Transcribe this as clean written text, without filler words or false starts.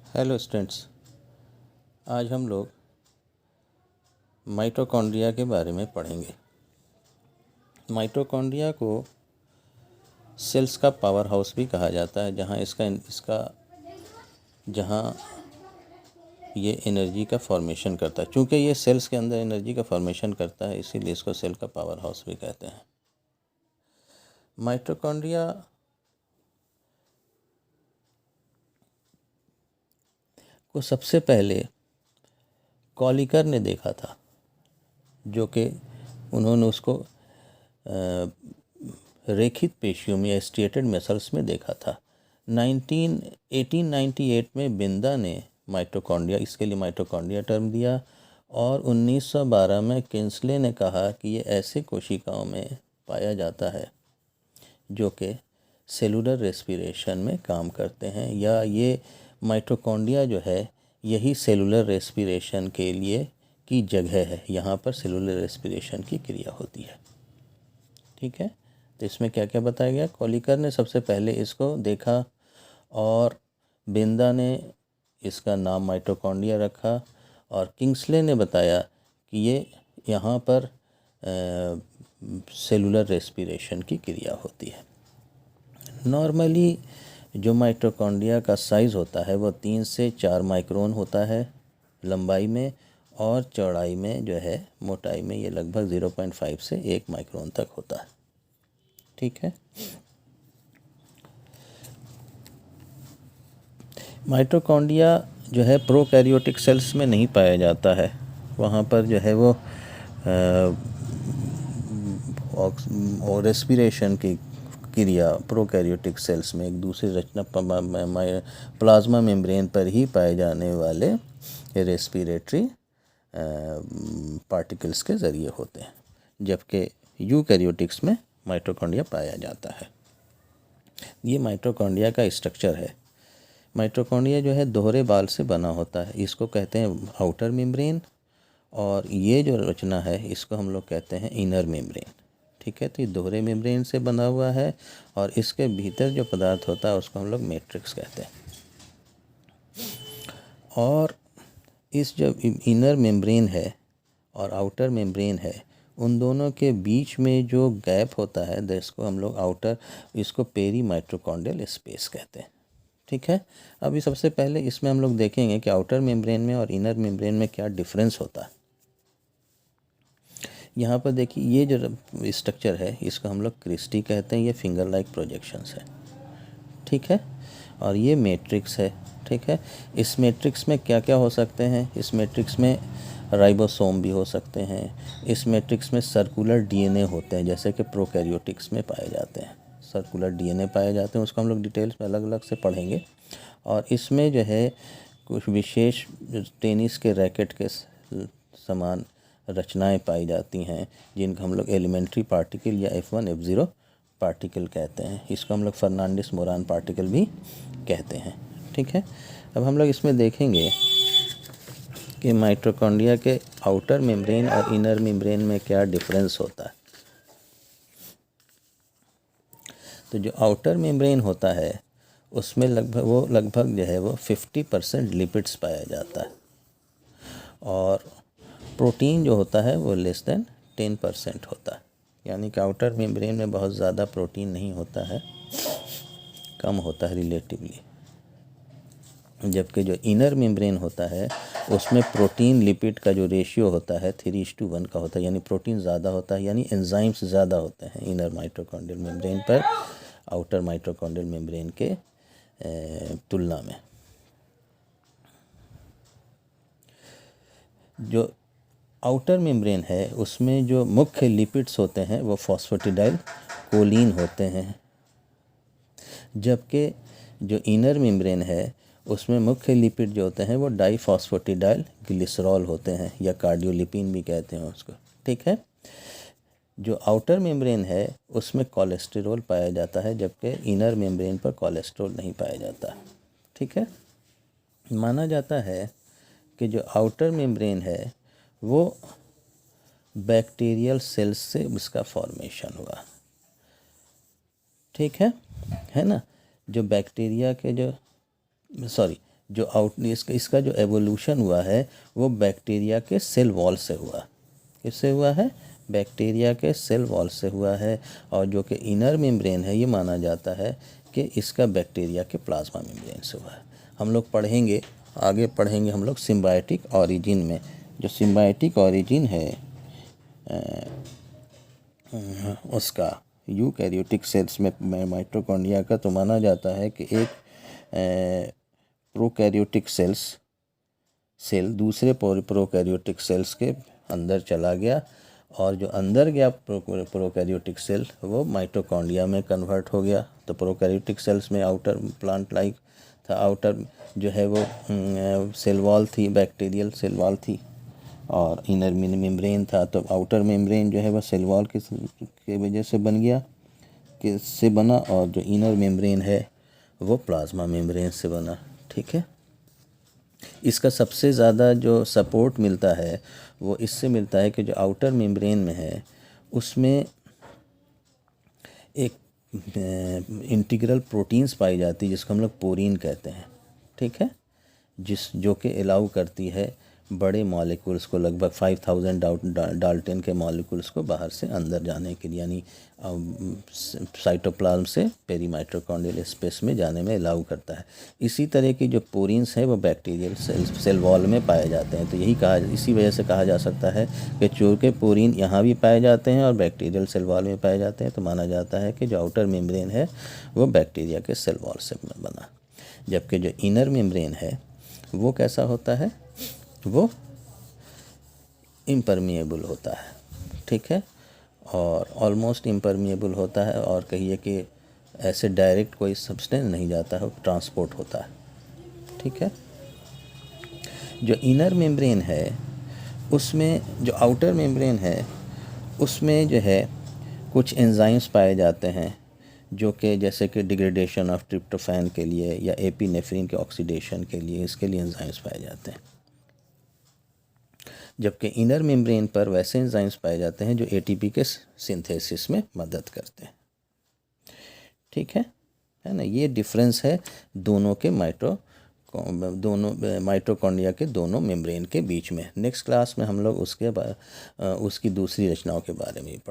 Hello students, आज हम लोग माइटोकॉन्ड्रिया के बारे में पढ़ेंगे। माइटोकॉन्ड्रिया को सेल्स का पावर हाउस भी कहा जाता है, जहाँ ये एनर्जी का फॉर्मेशन करता है। चूँकि ये सेल्स के अंदर एनर्जी का फॉर्मेशन करता है, इसीलिए इसको सेल का पावर हाउस भी कहते हैं। माइटोकॉन्ड्रिया को सबसे पहले कॉलिकर ने देखा था, जो कि उन्होंने उसको रेखित पेशियों में या स्ट्रेटेड मसल्स में देखा था। 1898 में बिंदा ने इसके लिए माइटोकॉन्ड्रिया टर्म दिया, और 1912 में किंसले ने कहा कि ये ऐसे कोशिकाओं में पाया जाता है जो कि सेलुलर रेस्पिरेशन में काम करते हैं, या ये माइटोकॉन्ड्रिया जो है यही सेलुलर रेस्पिरेशन के लिए की जगह है। यहाँ पर सेलुलर रेस्पिरेशन की क्रिया होती है। ठीक है, तो इसमें क्या क्या बताया गया। कॉलिकर ने सबसे पहले इसको देखा और बिंदा ने इसका नाम माइटोकॉन्ड्रिया रखा, और किंग्सले ने बताया कि ये यहाँ पर सेलुलर रेस्पिरेशन की क्रिया होती है। नॉर्मली जो माइटोकॉन्ड्रिया का साइज़ होता है वो 3 से 4 माइक्रोन होता है लंबाई में, और चौड़ाई में जो है मोटाई में ये लगभग 0.5 से 1 माइक्रोन तक होता है। ठीक है, माइटोकॉन्ड्रिया जो है प्रोकैरियोटिक सेल्स में नहीं पाया जाता है। वहाँ पर जो है वो रेस्पिरेशन की क्रिया प्रोकैरियोटिक सेल्स में एक दूसरी रचना प्लाज्मा मेम्ब्रेन पर ही पाए जाने वाले रेस्पिरेटरी पार्टिकल्स के ज़रिए होते हैं, जबकि यूकैरियोटिक्स में माइटोकॉन्ड्रिया पाया जाता है। ये माइटोकॉन्ड्रिया का स्ट्रक्चर है। माइटोकॉन्ड्रिया जो है दोहरे बाल से बना होता है, इसको कहते हैं आउटर मेम्ब्रेन, और ये जो रचना है इसको हम लोग कहते हैं इनर मेम्ब्रेन। ठीक है, तो ये दोहरे मेम्ब्रेन से बना हुआ है, और इसके भीतर जो पदार्थ होता है उसको हम लोग मैट्रिक्स कहते हैं। और इस जो इनर मेम्ब्रेन है और आउटर मेम्ब्रेन है, उन दोनों के बीच में जो गैप होता है जिसको हम लोग इसको पेरी माइटोकॉन्ड्रियल स्पेस कहते हैं। ठीक है, अभी सबसे पहले इसमें हम लोग देखेंगे कि आउटर मेम्ब्रेन में और इनर मेम्ब्रेन में क्या डिफरेंस होता है। यहाँ पर देखिए, ये जो स्ट्रक्चर है इसको हम लोग क्रिस्टी कहते हैं। ये फिंगर लाइक प्रोजेक्शंस है। ठीक है, और ये मैट्रिक्स है। ठीक है, इस मैट्रिक्स में क्या क्या हो सकते हैं। इस मैट्रिक्स में राइबोसोम भी हो सकते हैं। इस मैट्रिक्स में सर्कुलर डीएनए होते हैं, जैसे कि प्रोकैरियोटिक्स में पाए जाते हैं। सर्कुलर डीएनए पाए जाते हैं, उसको हम लोग डिटेल्स में अलग अलग से पढ़ेंगे। और इसमें जो है कुछ विशेष टेनिस के रैकेट के समान रचनाएं पाई जाती हैं, जिनको हम लोग एलिमेंट्री पार्टिकल या F1 F0 पार्टिकल कहते हैं। इसको हम लोग फर्नांडिस मोरान पार्टिकल भी कहते हैं। ठीक है, अब हम लोग इसमें देखेंगे कि माइटोकॉन्ड्रिया के आउटर मेम्ब्रेन और इनर मेम्ब्रेन में क्या डिफरेंस होता है। तो जो आउटर मेम्ब्रेन होता है उसमें लगभग जो है वो 50% लिपिड्स पाया जाता है, और प्रोटीन जो होता है वो लेस देन 10% होता है। यानी कि आउटर मेम्ब्रेन में बहुत ज़्यादा प्रोटीन नहीं होता है, कम होता है रिलेटिवली। जबकि जो इनर मेम्ब्रेन होता है उसमें प्रोटीन लिपिड का जो रेशियो होता है 3:1 का होता है, यानी प्रोटीन ज़्यादा होता है, यानी एंजाइम्स ज़्यादा होते हैं इनर माइटोकॉन्ड्रियल मेम्ब्रेन पर आउटर माइटोकॉन्ड्रियल मेम्ब्रेन के तुलना में। जो आउटर मेम्ब्रेन है उसमें जो मुख्य लिपिड्स होते हैं वो फॉस्फेटिडाइल कोलिन होते हैं, जबकि जो इनर मेम्ब्रेन है उसमें मुख्य लिपिड जो होते हैं वो डाईफॉस्फेटिडाइल ग्लिसरॉल होते हैं, या कार्डियोलिपिन भी कहते हैं उसको। ठीक है, जो आउटर मेम्ब्रेन है उसमें कोलेस्टेरॉल पाया जाता है, जबकि इनर मेम्ब्रेन पर कोलेस्टेरॉल नहीं पाया जाता। ठीक है, माना जाता है कि जो आउटर मेम्ब्रेन है वो बैक्टीरियल सेल्स से उसका फॉर्मेशन हुआ। ठीक है ना, जो बैक्टीरिया के जो इसका जो एवोल्यूशन हुआ है वो बैक्टीरिया के सेल वॉल से हुआ। किससे हुआ है? बैक्टीरिया के सेल वॉल से हुआ है। और जो कि इनर मेम्ब्रेन है ये माना जाता है कि इसका बैक्टीरिया के प्लाज्मा मेम्ब्रेन से हुआ है। हम लोग पढ़ेंगे, आगे पढ़ेंगे हम लोग सिम्बायोटिक ऑरिजिन में। जो सिम्बायोटिक ऑरिजिन है उसका यूकैरियोटिक सेल्स में माइटोकॉन्ड्रिया का, तो माना जाता है कि एक प्रोकैरियोटिक सेल दूसरे प्रोकैरियोटिक सेल्स के अंदर चला गया, और जो अंदर गया प्रोकैरियोटिक सेल वो माइटोकॉन्ड्रिया में कन्वर्ट हो गया। तो प्रोकैरियोटिक सेल्स में आउटर प्लांट लाइक था, आउटर जो है वो सेल वॉल थी, बैक्टीरियल सेल वॉल थी, और इनर मेम्ब्रेन था। तो आउटर मेम्ब्रेन जो है वह सेल वॉल के वजह से बन गया, किससे बना, और जो इनर मेम्ब्रेन है वो प्लाज्मा मेम्ब्रेन से बना। ठीक है, इसका सबसे ज़्यादा जो सपोर्ट मिलता है वो इससे मिलता है कि जो आउटर मेम्ब्रेन में है उसमें एक इंटीग्रल प्रोटीन्स पाई जाती है जिसको हम लोग पोरीन कहते हैं। ठीक है, जो कि अलाउ करती है बड़े मॉलिक्यूल्स को, लगभग 5000 डाल्टन के मॉलिक्यूल्स को बाहर से अंदर जाने के लिए, यानी साइटोप्लाज्म से पेरीमाइटोकॉन्ड्रियल स्पेस में जाने में अलाउ करता है। इसी तरह की जो पोरीन्स हैं वो बैक्टीरियल सेल वॉल में पाए जाते हैं। तो इसी वजह से कहा जा सकता है कि चूँकि पोरीन यहाँ भी पाए जाते हैं और बैक्टीरियल सेल वॉल में पाए जाते हैं, तो माना जाता है कि जो आउटर मेम्ब्रेन है वो बैक्टीरिया के सेल वॉल से बना। जबकि जो इनर मेम्ब्रेन है वो कैसा होता है, वो इम्परमिएबल होता है। ठीक है, और ऑलमोस्ट इम्परमिएबल होता है, और कहिए कि ऐसे डायरेक्ट कोई सब्सटेंस नहीं जाता है, ट्रांसपोर्ट होता है। ठीक है, जो इनर मेम्ब्रेन है उसमें, जो आउटर मेम्ब्रेन है उसमें जो है कुछ एंजाइम्स पाए जाते हैं जो कि जैसे कि डिग्रेडेशन ऑफ ट्रिप्टोफैन के लिए या एपिनेफ्रिन के ऑक्सीडेशन के लिए, इसके लिए एंजाइम्स पाए जाते हैं। जबकि इनर मेम्ब्रेन पर वैसे एंजाइम्स पाए जाते हैं जो एटीपी के सिंथेसिस में मदद करते हैं। ठीक है ना, ये डिफरेंस है दोनों माइटोकॉन्ड्रिया के दोनों मेम्ब्रेन के बीच में। नेक्स्ट क्लास में हम लोग उसकी दूसरी रचनाओं के बारे में पढ़ेंगे।